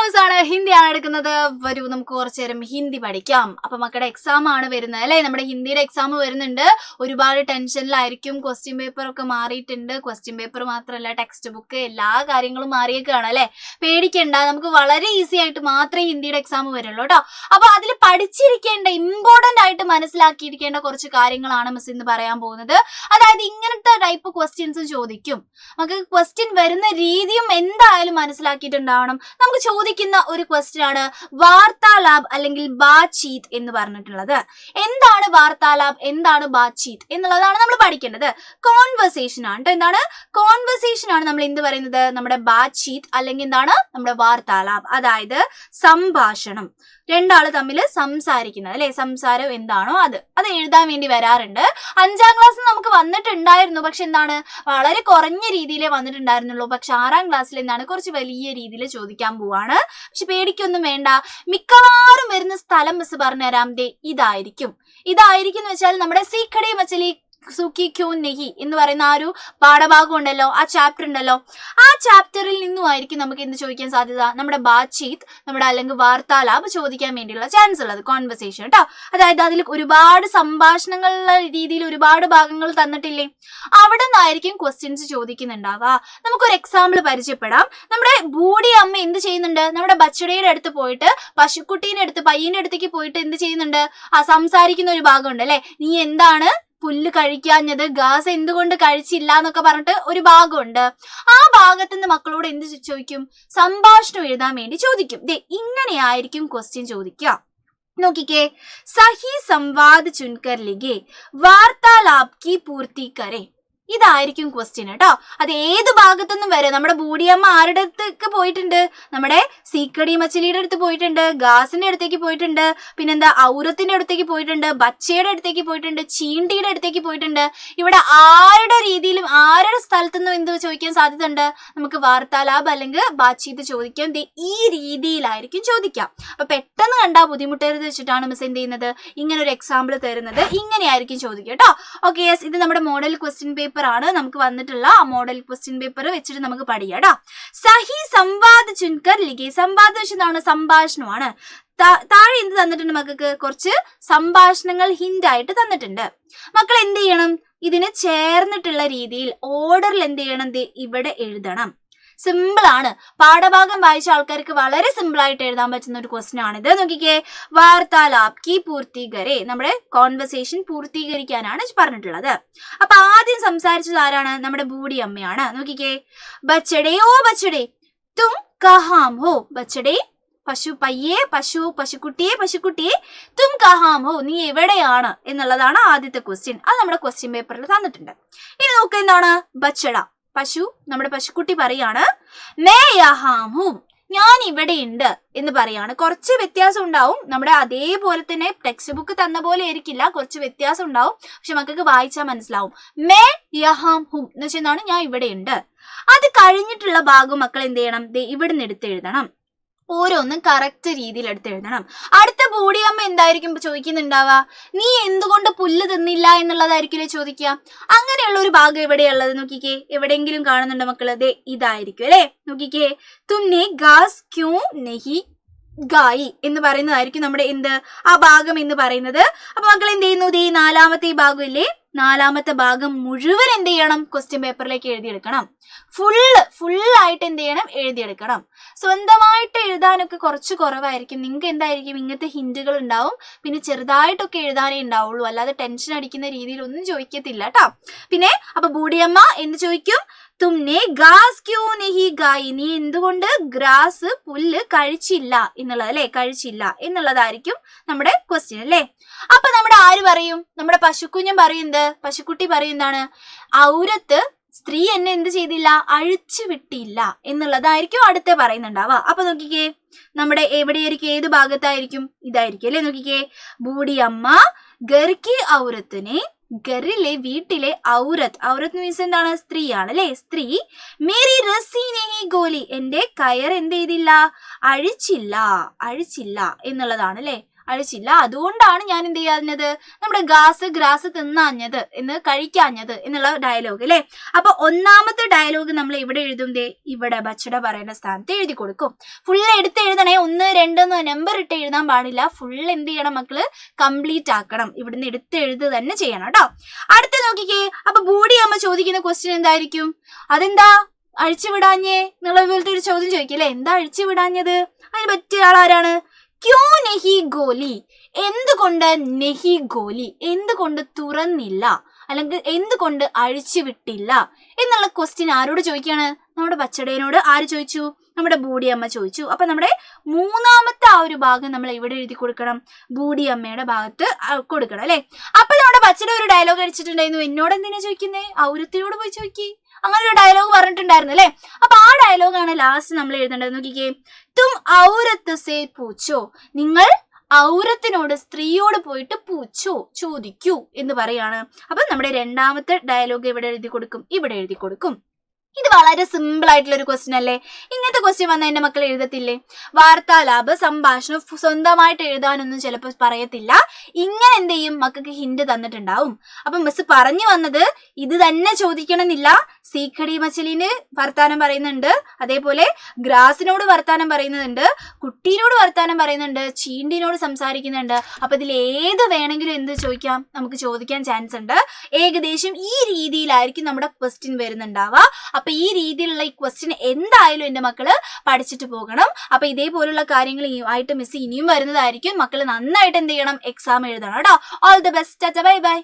മിസ്സാണ് ഹിന്ദിയാണ് എടുക്കുന്നത്. വരൂ നമുക്ക് കുറച്ചു നേരം ഹിന്ദി പഠിക്കാം. അപ്പൊ മക്കളുടെ എക്സാം ആണ് വരുന്നത് അല്ലെ, നമ്മുടെ ഹിന്ദിയുടെ എക്സാം വരുന്നുണ്ട്. ഒരുപാട് ടെൻഷനിലായിരിക്കും. ക്വസ്റ്റ്യൻ പേപ്പർ ഒക്കെ മാറിയിട്ടുണ്ട്. ക്വസ്റ്റ്യൻ പേപ്പർ മാത്രമല്ല, ടെക്സ്റ്റ് ബുക്ക് എല്ലാ കാര്യങ്ങളും മാറിയേക്കാണ് അല്ലെ. പേടിക്കണ്ട, നമുക്ക് വളരെ ഈസി ആയിട്ട് മാത്രമേ ഹിന്ദിയുടെ എക്സാം വരുള്ളൂ കേട്ടോ. അപ്പൊ അതിൽ പഠിച്ചിരിക്കേണ്ട, ഇമ്പോർട്ടന്റ് ആയിട്ട് മനസ്സിലാക്കിയിരിക്കേണ്ട കുറച്ച് കാര്യങ്ങളാണ് മിസ് ഇന്ന് പറയാൻ പോകുന്നത്. അതായത് ഇങ്ങനത്തെ ടൈപ്പ് ക്വസ്റ്റ്യൻസ് ചോദിക്കും. നമുക്ക് ക്വസ്റ്റ്യൻ വരുന്ന രീതിയും എന്തായാലും മനസ്സിലാക്കിയിട്ടുണ്ടാവണം. നമുക്ക് ചോദിക്കുന്ന ഒരു ക്വസ്റ്റ്യൻ ആണ് വാർത്താലാപ് അല്ലെങ്കിൽ ബാത്ചീത്ത് എന്ന് പറഞ്ഞിട്ടുള്ളത്. എന്താണ് വാർത്താലാപ്, എന്താണ് ബാത്ചീത്ത് എന്നുള്ളതാണ് നമ്മൾ പഠിക്കേണ്ടത്. കോൺവെർസേഷൻ ആണ് കേട്ടോ. എന്താണ് കോൺവെർസേഷൻ ആണ് നമ്മൾ എന്ത് പറയുന്നത്, നമ്മുടെ ബാത്ചീത്ത് അല്ലെങ്കിൽ എന്താണ് നമ്മുടെ വാർത്താലാപ്, അതായത് സംഭാഷണം. രണ്ടാള് തമ്മിൽ സംസാരിക്കുന്നത് അല്ലെ, സംസാരം എന്താണോ അത് എഴുതാൻ വേണ്ടി വരാറുണ്ട്. 5ാം ക്ലാസ്സിൽ നമുക്ക് വന്നിട്ടുണ്ടായിരുന്നു, പക്ഷെ എന്താണ് വളരെ കുറഞ്ഞ രീതിയിലേ വന്നിട്ടുണ്ടായിരുന്നുള്ളൂ. പക്ഷെ 6ാം ക്ലാസ്സിൽ എന്താണ് കുറച്ച് വലിയ രീതിയിൽ ചോദിക്കാൻ പോവാണ്. പക്ഷെ പേടിക്കൊന്നും വേണ്ട, മിക്കവാറും വരുന്ന സ്ഥലം മിസ് പറഞ്ഞുതരാം. ഇതായിരിക്കും എന്ന് വെച്ചാൽ നമ്മുടെ സീഖടി മച്ചലി സുഖി ക്യൂ നെഹി എന്ന് പറയുന്ന ആ ഒരു പാഠഭാഗം ഉണ്ടല്ലോ, ആ ചാപ്റ്റർ ഉണ്ടല്ലോ, ആ ചാപ്റ്ററിൽ നിന്നുമായിരിക്കും നമുക്ക് എന്ത് ചോദിക്കാൻ സാധ്യത, നമ്മുടെ ബാത്ചീത്ത്, നമ്മുടെ അല്ലെങ്കിൽ വാർത്താലാപ് ചോദിക്കാൻ വേണ്ടിയുള്ള ചാൻസ് ഉള്ളത്. കോൺവെർസേഷൻ കേട്ടോ. അതായത് അതിൽ ഒരുപാട് സംഭാഷണങ്ങളുടെ രീതിയിൽ ഒരുപാട് ഭാഗങ്ങൾ തന്നിട്ടില്ലേ, അവിടെ നിന്നായിരിക്കും ക്വസ്റ്റ്യൻസ് ചോദിക്കുന്നുണ്ടാവുക. നമുക്കൊരു എക്സാമ്പിൾ പരിചയപ്പെടാം. നമ്മുടെ ബൂഡി അമ്മ എന്ത് ചെയ്യുന്നുണ്ട്, നമ്മുടെ ബച്ചടയുടെ അടുത്ത് പോയിട്ട് പശുക്കുട്ടീന്റെ അടുത്ത് പയ്യന്റെ അടുത്തേക്ക് പോയിട്ട് എന്ത് ചെയ്യുന്നുണ്ട്, സംസാരിക്കുന്ന ഒരു ഭാഗം ഉണ്ട് അല്ലെ. നീ എന്താണ് പുല്ല് കഴിക്കാഞ്ഞത്, ഗാസ് എന്തുകൊണ്ട് കഴിച്ചില്ല എന്നൊക്കെ പറഞ്ഞിട്ട് ഒരു ഭാഗമുണ്ട്. ആ ഭാഗത്ത് നിന്ന് മക്കളോട് എന്ത് ചോദിക്കും, സംഭാഷണം എഴുതാൻ വേണ്ടി ചോദിക്കും. ഇങ്ങനെയായിരിക്കും ക്വസ്റ്റ്യൻ ചോദിക്കുക. നോക്കിക്കേ, സഹി സംവാദ് ചുൻകർ ലിഖേ വാർത്താലാപ് കി പൂർത്തി കരേ. ഇതായിരിക്കും ക്വസ്റ്റ്യൻ കേട്ടോ. അത് ഏത് ഭാഗത്തുനിന്നും വരെ. നമ്മുടെ ബൂഡിയമ്മ ആരുടെ അടുത്തേക്ക് പോയിട്ടുണ്ട്, നമ്മുടെ സീക്കടി മച്ചിലിയുടെ അടുത്ത് പോയിട്ടുണ്ട്, ഗാസിന്റെ അടുത്തേക്ക് പോയിട്ടുണ്ട്, പിന്നെന്താ ഔറത്തിന്റെ അടുത്തേക്ക് പോയിട്ടുണ്ട്, ബച്ചയുടെ അടുത്തേക്ക് പോയിട്ടുണ്ട്, ചീണ്ടിയുടെ അടുത്തേക്ക് പോയിട്ടുണ്ട്. ഇവിടെ ആരുടെ രീതിയിലും ആരുടെ സ്ഥലത്തുനിന്നും എന്ത് ചോദിക്കാൻ സാധ്യതയുണ്ട്, നമുക്ക് വാർത്താലാപ് അല്ലെങ്കിൽ ബാത്ചീത്ത് ചോദിക്കാം. ഈ രീതിയിലായിരിക്കും ചോദിക്കാം. അപ്പൊ പെട്ടെന്ന് കണ്ടാൽ ബുദ്ധിമുട്ടരുത് വെച്ചിട്ടാണ് മിസ് എന്ത് ചെയ്യുന്നത്, ഇങ്ങനെ ഒരു എക്സാമ്പിൾ തരുന്നത്. ഇങ്ങനെയായിരിക്കും ചോദിക്കുക കേട്ടോ. ഓക്കെ, യെസ്, ഇത് നമ്മുടെ മോഡൽ ക്വസ്റ്റ്യൻ പേപ്പർ ആണ്. നമുക്ക് വന്നിട്ടുള്ള ആ മോഡൽ ക്വസ്റ്റ്യൻ പേപ്പർ വെച്ചിട്ട് നമുക്ക് പഠിക്കാം കേട്ടോ. സഹി സംവാദ് ചുൻകർ ലിഖേ. സംവാദ് വെച്ചതാണ്, സംഭാഷണമാണ്. താഴെ എന്ത് തന്നിട്ടുണ്ട് മക്കൾക്ക്, കുറച്ച് സംഭാഷണങ്ങൾ ഹിന്റ് ആയിട്ട് തന്നിട്ടുണ്ട്. മക്കൾ എന്ത് ചെയ്യണം, ഇതിന് ചേർന്നിട്ടുള്ള രീതിയിൽ ഓർഡറിൽ എന്ത് ചെയ്യണം, ഇവിടെ എഴുതണം. സിമ്പിൾ ആണ്. പാഠഭാഗം വായിച്ച ആൾക്കാർക്ക് വളരെ സിമ്പിൾ ആയിട്ട് എഴുതാൻ പറ്റുന്ന ഒരു ക്വസ്റ്റ്യൻ ആണിത്. നോക്കിക്കേ, വാർത്താലാപ് കി പൂർത്തി കരേ, നമ്മുടെ കോൺവെർസേഷൻ പൂർത്തീകരിക്കാനാണ് പറഞ്ഞിട്ടുള്ളത്. അപ്പൊ ആദ്യം സംസാരിച്ചത് ആരാണ്, നമ്മുടെ ബൂഡി അമ്മയാണ്. നോക്കിക്കേ, ബച്ചടേ ഓ ബച്ചടേ തും കഹാം ഹോ. ബച്ചടേ പശുക്കുട്ടിയെ തും കഹാം ഹോ, നീ എവിടെയാണ് എന്നുള്ളതാണ് ആദ്യത്തെ ക്വസ്റ്റ്യൻ. അത് നമ്മുടെ ക്വസ്റ്റ്യൻ പേപ്പറിൽ തന്നിട്ടുണ്ട്. ഇനി നോക്കുക, എന്താണ് ബച്ചട, പശു, നമ്മുടെ പശുക്കുട്ടി പറയാണ് മേ യഹാം ഹൂം, ഞാൻ ഇവിടെ ഉണ്ട് എന്ന് പറയാണ്. കുറച്ച് വ്യത്യാസം ഉണ്ടാവും, നമ്മുടെ അതേപോലെ തന്നെ ടെക്സ്റ്റ് ബുക്ക് തന്ന പോലെ ആയിരിക്കില്ല, കുറച്ച് വ്യത്യാസം ഉണ്ടാവും. പക്ഷെ മക്കൾക്ക് വായിച്ചാൽ മനസ്സിലാവും. മേ യഹാം ഹൂം എന്ന് വെച്ചാൽ എന്താണ്, ഞാൻ ഇവിടെ ഉണ്ട്. അത് കഴിഞ്ഞിട്ടുള്ള ഭാഗം മക്കൾ എന്ത് ചെയ്യണം, ഇവിടുന്ന് എടുത്ത് എഴുതണം. ഓരോന്നും കറക്റ്റ് രീതിയിൽ എടുത്ത് എഴുതണം. അടുത്ത ബൂഡിയമ്മ എന്തായിരിക്കും ചോദിക്കുന്നുണ്ടാവുക, നീ എന്തുകൊണ്ട് പുല്ല് തിന്നില്ല എന്നുള്ളതായിരിക്കില്ലേ ചോദിക്കുക. അങ്ങനെയുള്ള ഒരു ഭാഗം എവിടെയുള്ളത് നോക്കിക്കേ, എവിടെയെങ്കിലും കാണുന്നുണ്ടോ മക്കള്, ഇതായിരിക്കും അല്ലെ. നോക്കിക്കേ, തുമ്നെ ഗാസ് ക്യൂ നെഹി ഗായി എന്ന് പറയുന്നതായിരിക്കും നമ്മുടെ എന്ത് ആ ഭാഗം എന്ന് പറയുന്നത്. അപ്പൊ മക്കൾ എന്ത് ചെയ്യുന്നു, 4ാമത്തെ ഭാഗം ഇല്ലേ, 4ാമത്തെ ഭാഗം മുഴുവൻ എന്ത് ചെയ്യണം, ക്വസ്റ്റ്യൻ പേപ്പറിലേക്ക് എഴുതിയെടുക്കണം. ഫുള്ളായിട്ട് എന്ത് ചെയ്യണം, എഴുതിയെടുക്കണം. സ്വന്തമായിട്ട് എഴുതാനൊക്കെ കുറച്ച് കുറവായിരിക്കും. നിങ്ങൾക്ക് എന്തായിരിക്കും, ഇങ്ങനത്തെ ഹിന്റുകൾ ഉണ്ടാവും. പിന്നെ ചെറുതായിട്ടൊക്കെ എഴുതാനേ ഉണ്ടാവുള്ളൂ, അല്ലാതെ ടെൻഷൻ അടിക്കുന്ന രീതിയിൽ ഒന്നും ചോദിക്കത്തില്ല കേട്ടോ. പിന്നെ അപ്പൊ ബൂഡിയമ്മ എന്ത് ചോദിക്കും, തുമ്നെ ഗാസ് ക്യൂ നെഹി ഗായി, നീ എന്തുകൊണ്ട് ഗ്രാസ് പുല്ല് കഴിച്ചില്ല എന്നുള്ളത് അല്ലെ, കഴിച്ചില്ല എന്നുള്ളതായിരിക്കും നമ്മുടെ ക്വസ്റ്റ്യൻ അല്ലേ. അപ്പൊ നമ്മുടെ ആര് പറയും, നമ്മുടെ പശുക്കുഞ്ഞൻ പറയുന്നത്, പശുക്കുട്ടി പറയുന്നതാണ്, ഔരത്ത് സ്ത്രീ എന്നെ എന്ത് ചെയ്തില്ല, അഴിച്ചു വിട്ടില്ല എന്നുള്ളതായിരിക്കും അടുത്ത പറയുന്നുണ്ടാവുക. അപ്പൊ നോക്കിക്കേ, നമ്മുടെ എവിടെയായിരിക്കും, ഏത് ഭാഗത്തായിരിക്കും, ഇതായിരിക്കും അല്ലെ. നോക്കിക്കേ, ബൂഡി അമ്മ ഗർക്കി ഔരത്തിനെ, ഗറിലെ വീട്ടിലെ ഔറത്ത് മീൻസ് എന്താണ്, സ്ത്രീയാണ് അല്ലെ. സ്ത്രീ മേരി റസീനെ ഗോലി, എന്റെ കയർ എന്ത് ചെയ്തില്ല, അഴിച്ചില്ല എന്നുള്ളതാണ് അല്ലെ. അഴിച്ചില്ല. അതുകൊണ്ടാണ് ഞാൻ എന്ത് ചെയ്യാഞ്ഞത്, നമ്മുടെ ഗ്രാസ് തിന്നാഞ്ഞത് എന്ന് കഴിക്കാഞ്ഞത് എന്നുള്ള ഡയലോഗ് അല്ലെ. അപ്പൊ ഒന്നാമത്തെ ഡയലോഗ് നമ്മൾ ഇവിടെ എഴുതും, ഇവിടെ ബച്ചട പറയുന്ന സ്ഥാനത്ത് എഴുതി കൊടുക്കും. ഫുൾ എടുത്ത് എഴുതണേ, 1, 2 നമ്പർ ഇട്ട് എഴുതാൻ പാടില്ല. ഫുൾ എന്ത് ചെയ്യണം മക്കള്, കംപ്ലീറ്റ് ആക്കണം. ഇവിടുന്ന് എടുത്ത് എഴുതുക തന്നെ ചെയ്യണം കേട്ടോ. അടുത്ത നോക്കിക്കേ. അപ്പൊ ബൂഡിയമ്മ ചോദിക്കുന്ന ക്വസ്റ്റ്യൻ എന്തായിരിക്കും, അതെന്താ അഴിച്ചു വിടാഞ്ഞേ എന്നുള്ള പോലത്തെ ഒരു ചോദ്യം ചോദിക്കില്ലേ. എന്താ അഴിച്ചു വിടാഞ്ഞത്, അതിന് പറ്റിയ ആളാരാണ്, ക്യോ നെഹി ഗോലി, എന്തുകൊണ്ട് നെഹി ഗോലി, എന്തുകൊണ്ട് തുറന്നില്ല, അല്ലെങ്കിൽ എന്തുകൊണ്ട് അഴിച്ചു വിട്ടില്ല എന്നുള്ള ക്വസ്റ്റ്യൻ ആരോട് ചോദിക്കാണ്, നമ്മുടെ ബച്ചടേനോട്. ആര് ചോദിച്ചു, നമ്മുടെ ബൂഡിയമ്മ ചോദിച്ചു. അപ്പൊ നമ്മുടെ മൂന്നാമത്തെ ആ ഒരു ഭാഗം നമ്മൾ എവിടെ എഴുതി കൊടുക്കണം, ബൂഡിയമ്മയുടെ ഭാഗത്ത് കൊടുക്കണം അല്ലെ. അപ്പൊ നമ്മുടെ ബച്ചട ഒരു ഡയലോഗ് അടിച്ചിട്ടുണ്ടായിരുന്നു, എന്നോട് എന്തിനാ ചോദിക്കുന്നേ, ഔരത്തിനോട് പോയി ചോദിക്കേ, അങ്ങനെ ഒരു ഡയലോഗ് പറഞ്ഞിട്ടുണ്ടായിരുന്നു അല്ലെ. അപ്പൊ ആ ഡയലോഗാണ് ലാസ്റ്റ് നമ്മൾ എഴുതേണ്ടത്. നോക്കിക്കേ, തും ഔരത്ത് സേ പൂച്ചോ, നിങ്ങൾ ഔരത്തിനോട്, സ്ത്രീയോട് പോയിട്ട് പൂച്ചോ, ചോദിക്കൂ എന്ന് പറയാണ്. അപ്പൊ നമ്മുടെ രണ്ടാമത്തെ ഡയലോഗ് ഇവിടെ എഴുതി കൊടുക്കും, ഇവിടെ എഴുതി കൊടുക്കും. ഇത് വളരെ സിമ്പിൾ ആയിട്ടുള്ള ഒരു ക്വസ്റ്റ്യൻ അല്ലേ. ഇങ്ങനത്തെ ക്വസ്റ്റ്യൻ വന്നാൽ എന്റെ മക്കൾ എഴുതത്തില്ലേ. വാർത്താലാപ്, സംഭാഷണം സ്വന്തമായിട്ട് എഴുതാനൊന്നും ചിലപ്പോൾ പറയത്തില്ല. ഇങ്ങനെ എന്ത് ചെയ്യും, മക്കൾക്ക് ഹിന്റ് തന്നിട്ടുണ്ടാവും. അപ്പൊ മിസ് പറഞ്ഞു വന്നത് ഇത് തന്നെ ചോദിക്കണമെന്നില്ല. സീഖടി മച്ചലിന് വർത്താനം പറയുന്നുണ്ട്, അതേപോലെ ഗ്രാസിനോട് വർത്താനം പറയുന്നുണ്ട്, കുട്ടീനോട് വർത്താനം പറയുന്നുണ്ട്, ചീണ്ടിനോട് സംസാരിക്കുന്നുണ്ട്. അപ്പൊ ഇതിൽ ഏത് വേണമെങ്കിലും എന്ത് ചോദിക്കാം, നമുക്ക് ചോദിക്കാൻ ചാൻസ് ഉണ്ട്. ഏകദേശം ഈ രീതിയിലായിരിക്കും നമ്മുടെ ക്വസ്റ്റ്യൻ വരുന്നുണ്ടാവുക. അപ്പൊ ഈ രീതിയിലുള്ള ഈ ക്വസ്റ്റ്യൻ എന്തായാലും എന്റെ മക്കള് പഠിച്ചിട്ട് പോകണം. അപ്പൊ ഇതേപോലുള്ള കാര്യങ്ങൾ ആയിട്ട് മിസ് ഇനിയും വരുന്നതായിരിക്കും. മക്കള് നന്നായിട്ട് എന്ത് ചെയ്യണം, എക്സാം എഴുതണം കേട്ടോ. All the best, bye bye.